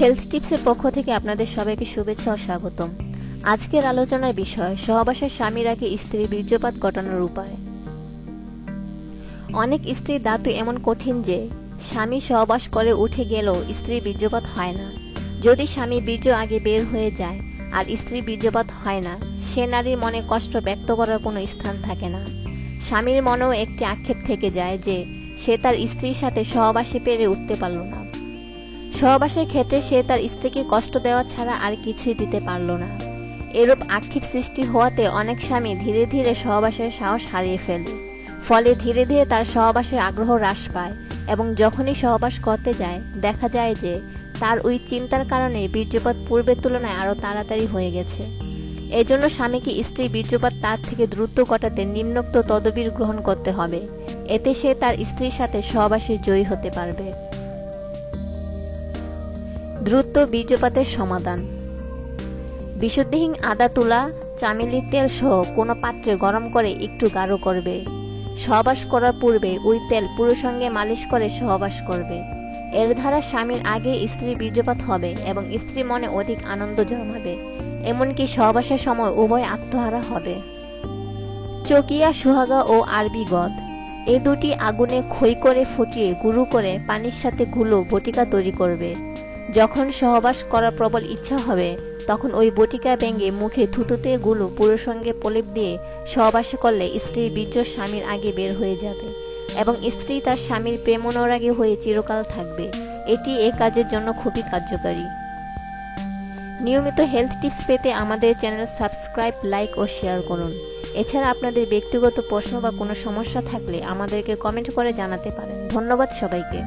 Health টিপসের পক্ষ থেকে আপনাদের সবাইকে শুভেচ্ছা ও স্বাগতম। আজকের আলোচনার বিষয় সহবাসের স্বামীর আগে স্ত্রীর বীর্যপাত ঘটানোর উপায়। অনেক স্ত্রীর দাঁত এমন কঠিন যে স্বামী সহবাস করে উঠে গেলেও স্ত্রীর বীর্যপাত হয় না। যদি স্বামী বীর্য আগে বের হয়ে যায় আর স্ত্রীর বীর্যপাত হয় না, সে নারীর মনে কষ্ট ব্যক্ত করার কোনো স্থান থাকে না। স্বামীর মনেও একটি আক্ষেপ থেকে যায় যে সে তার স্ত্রীর সাথে সহবাসে পেরে উঠতে পারল না। সহবাসের ক্ষেত্রে সে তার স্ত্রীকে কষ্ট দেওয়া ছাড়া আর কিছুই দিতে পারল না। এরূপ আক্ষেপ সৃষ্টি হওয়াতে অনেক স্বামী ধীরে ধীরে সহবাসের সাহস হারিয়ে ফেলে। ফলে ধীরে ধীরে তার সহবাসের আগ্রহ হ্রাস পায় এবং যখনই সহবাস করতে যায় দেখা যায় যে তার ওই চিন্তার কারণে বীর্যপাত পূর্বের তুলনায় আরও তাড়াতাড়ি হয়ে গেছে। এজন্য স্বামীকে স্ত্রীর বীর্যপাত তার থেকে দ্রুত ঘটাতে নিম্নোক্ত তদবির গ্রহণ করতে হবে। এতে সে তার স্ত্রীর সাথে সহবাসে জয়ী হতে পারবে। দ্রুত বীর্যপাতের সমাধান। বিশুদ্ধহীন আদা তুলা, চামেলির তেল সহ কোনো পাত্রে গরম করে একটু গাঢ় করবে। সহবাস করার পূর্বে ওই তেল পুরুষাঙ্গে মালিশ করে সহবাস করবে। এর দ্বারা স্বামীর আগে স্ত্রীর বীর্যপাত হবে এবং স্ত্রীর মনে অধিক আনন্দ জন্মাবে। এমনকি সহবাসের সময় উভয় আত্মহারা হবে। চকিয়া, সুহাগা ও আরবি গদ, এই দুটি আগুনে খই করে ফুটিয়ে গুঁড়ো করে পানির সাথে গুলো বটিকা তৈরি করবে। যখন সহবাস করার প্রবল ইচ্ছা হবে তখন ওই বটিকা ভেঙে মুখে থুতুতে গুলো পুরুষাঙ্গে প্রলেপ দিয়ে সহবাসে করলে স্ত্রীর বীর্য স্বামীর আগে বের হয়ে যাবে এবং স্ত্রী তার স্বামীর প্রেমানুরাগী হয়ে চিরকাল থাকবে। এটি এই কাজের জন্য খুবই কার্যকারী। নিয়মিত হেলথ টিপস পেতে আমাদের চ্যানেল সাবস্ক্রাইব, লাইক ও শেয়ার করুন। এছাড়া আপনাদের ব্যক্তিগত প্রশ্ন বা কোনো সমস্যা থাকলে আমাদেরকে কমেন্ট করে জানাতে পারেন। ধন্যবাদ সবাইকে।